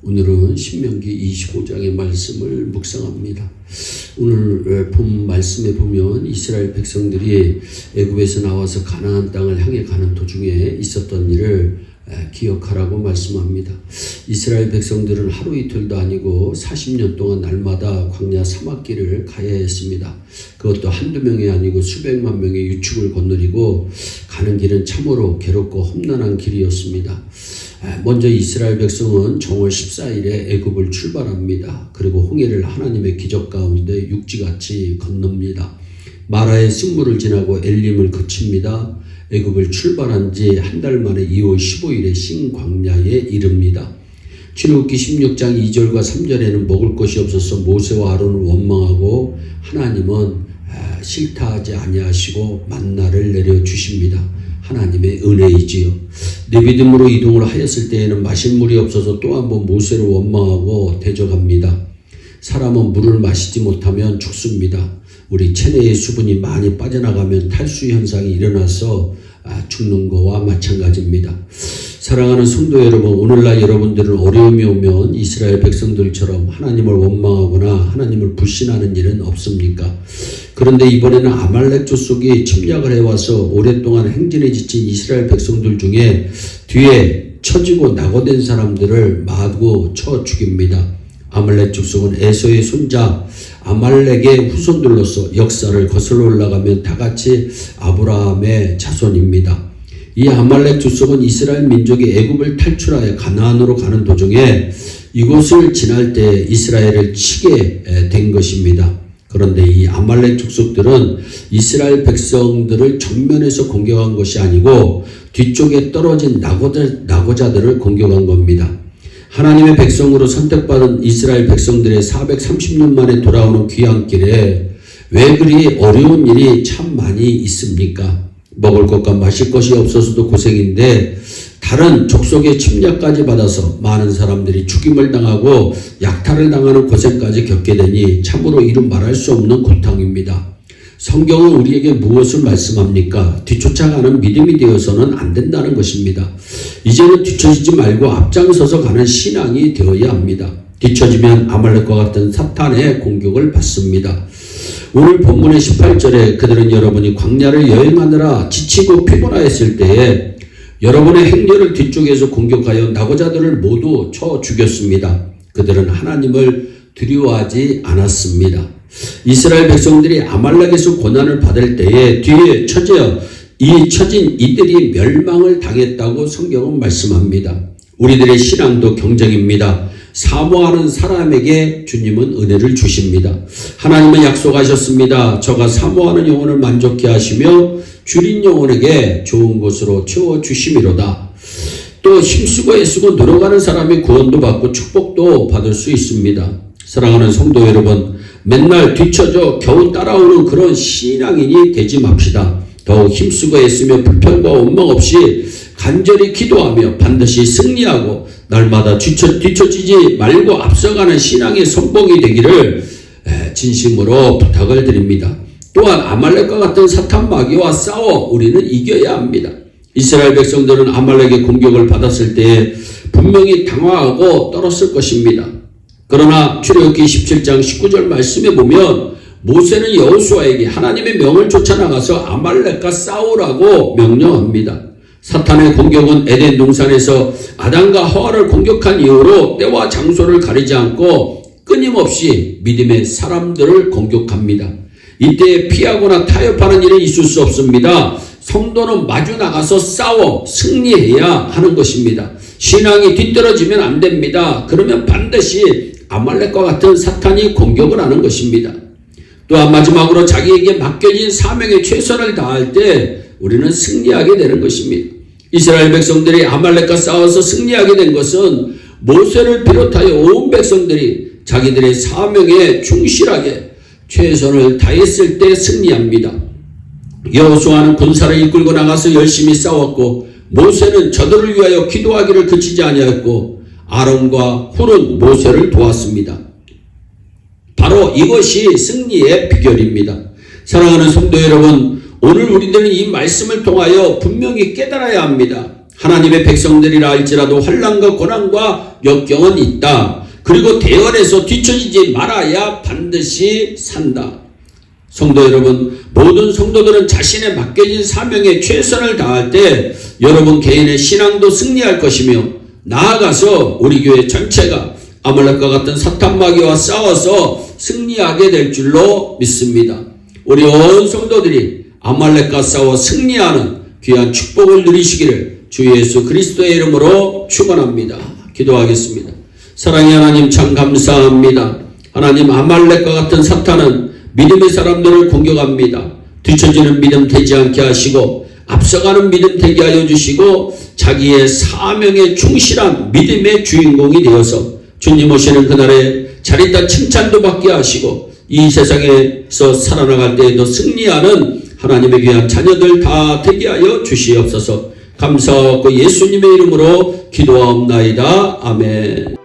오늘은 신명기 25장의 말씀을 묵상합니다. 오늘 본 말씀에 보면 이스라엘 백성들이 애굽에서 나와서 가나안 땅을 향해 가는 도중에 있었던 일을 기억하라고 말씀합니다. 이스라엘 백성들은 하루 이틀도 아니고 40년 동안 날마다 광야 사막길을 가야 했습니다. 그것도 한두 명이 아니고 수백만 명의 유축을 거느리고 가는 길은 참으로 괴롭고 험난한 길이었습니다. 먼저 이스라엘 백성은 정월 14일에 애굽을 출발합니다. 그리고 홍해를 하나님의 기적 가운데 육지같이 건넙니다. 마라의 쓴물을 지나고 엘림을 거칩니다. 애굽을 출발한 지 한 달 만에 2월 15일에 신광야에 이릅니다. 출애굽기 16장 2절과 3절에는 먹을 것이 없어서 모세와 아론을 원망하고 하나님은 싫다 하지 아니하시고 만나를 내려주십니다. 하나님의 은혜이지요. 느비딤으로 이동을 하였을 때에는 마실 물이 없어서 또 한 번 모세를 원망하고 대적합니다. 사람은 물을 마시지 못하면 죽습니다. 우리 체내의 수분이 많이 빠져나가면 탈수 현상이 일어나서 죽는 거와 마찬가지입니다. 사랑하는 성도 여러분, 오늘날 여러분들은 어려움이 오면 이스라엘 백성들처럼 하나님을 원망하거나 하나님을 불신하는 일은 없습니까? 그런데 이번에는 아말렉 족속이 침략을 해와서 오랫동안 행진에 지친 이스라엘 백성들 중에 뒤에 처지고 낙오된 사람들을 마구 쳐 죽입니다. 아말렉 족속은 에서의 손자 아말렉의 후손들로서 역사를 거슬러 올라가면 다같이 아브라함의 자손입니다. 이 아말렉 족속은 이스라엘 민족이 애굽을 탈출하여 가나안으로 가는 도중에 이곳을 지날 때 이스라엘을 치게 된 것입니다. 그런데 이 아말렉 족속들은 이스라엘 백성들을 정면에서 공격한 것이 아니고 뒤쪽에 떨어진 낙오자들을 공격한 겁니다. 하나님의 백성으로 선택받은 이스라엘 백성들의 430년 만에 돌아오는 귀환길에 왜 그리 어려운 일이 참 많이 있습니까? 먹을 것과 마실 것이 없어서도 고생인데 다른 족속의 침략까지 받아서 많은 사람들이 죽임을 당하고 약탈을 당하는 고생까지 겪게 되니 참으로 이루 말할 수 없는 고통입니다. 성경은 우리에게 무엇을 말씀합니까? 뒤쫓아가는 믿음이 되어서는 안 된다는 것입니다. 이제는 뒤처지지 말고 앞장서서 가는 신앙이 되어야 합니다. 뒤처지면 아말렉과 같은 사탄의 공격을 받습니다. 오늘 본문의 18절에 그들은 여러분이 광야를 여행하느라 지치고 피곤하였을 때에 여러분의 행렬을 뒤쪽에서 공격하여 낙오자들을 모두 쳐 죽였습니다. 그들은 하나님을 두려워하지 않았습니다. 이스라엘 백성들이 아말렉에서 고난을 받을 때에 뒤에 처진 이들이 멸망을 당했다고 성경은 말씀합니다. 우리들의 신앙도 경쟁입니다. 사모하는 사람에게 주님은 은혜를 주십니다. 하나님은 약속하셨습니다. 저가 사모하는 영혼을 만족케 하시며 줄인 영혼에게 좋은 것으로 채워주심이로다. 또 힘쓰고 애쓰고 노력하는 사람이 구원도 받고 축복도 받을 수 있습니다. 사랑하는 성도 여러분, 맨날 뒤처져 겨우 따라오는 그런 신앙인이 되지 맙시다. 더욱 힘쓰고 애쓰며 불평과 원망 없이 간절히 기도하며 반드시 승리하고 날마다 뒤처지지 말고 앞서가는 신앙의 선봉이 되기를 진심으로 부탁을 드립니다. 또한 아말렉과 같은 사탄 마귀와 싸워 우리는 이겨야 합니다. 이스라엘 백성들은 아말렉의 공격을 받았을 때 분명히 당황하고 떨었을 것입니다. 그러나 출애굽기 17장 19절 말씀에 보면 모세는 여호수아에게 하나님의 명을 쫓아나가서 아말렉과 싸우라고 명령합니다. 사탄의 공격은 에덴 동산에서 아담과 하와를 공격한 이후로 때와 장소를 가리지 않고 끊임없이 믿음의 사람들을 공격합니다. 이때 피하거나 타협하는 일은 있을 수 없습니다. 성도는 마주 나가서 싸워 승리해야 하는 것입니다. 신앙이 뒤떨어지면 안 됩니다. 그러면 반드시 아말렉과 같은 사탄이 공격을 하는 것입니다. 또한 마지막으로 자기에게 맡겨진 사명에 최선을 다할 때 우리는 승리하게 되는 것입니다. 이스라엘 백성들이 아말렉과 싸워서 승리하게 된 것은 모세를 비롯하여 온 백성들이 자기들의 사명에 충실하게 최선을 다했을 때 승리합니다. 여호수아는 군사를 이끌고 나가서 열심히 싸웠고 모세는 저들을 위하여 기도하기를 그치지 아니하였고 아론과 훌은 모세를 도왔습니다. 바로 이것이 승리의 비결입니다. 사랑하는 성도 여러분, 오늘 우리들은 이 말씀을 통하여 분명히 깨달아야 합니다. 하나님의 백성들이라 할지라도 환난과 고난과 역경은 있다. 그리고 대열에서 뒤처지지 말아야 반드시 산다. 성도 여러분, 모든 성도들은 자신의 맡겨진 사명에 최선을 다할 때 여러분 개인의 신앙도 승리할 것이며, 나아가서 우리 교회 전체가 아말렉과 같은 사탄 마귀와 싸워서 승리하게 될 줄로 믿습니다. 우리 온 성도들이 아말렉과 싸워 승리하는 귀한 축복을 누리시기를 주 예수 그리스도의 이름으로 축원합니다. 기도하겠습니다. 사랑의 하나님, 참 감사합니다. 하나님, 아말렉과 같은 사탄은 믿음의 사람들을 공격합니다. 뒤처지는 믿음 되지 않게 하시고 앞서가는 믿음 되게 하여 주시고 자기의 사명에 충실한 믿음의 주인공이 되어서 주님 오시는 그날에 자리다 칭찬도 받게 하시고 이 세상에서 살아나갈 때에도 승리하는 하나님의 귀한 자녀들 다 되게 하여 주시옵소서. 감사하고 예수님의 이름으로 기도하옵나이다. 아멘.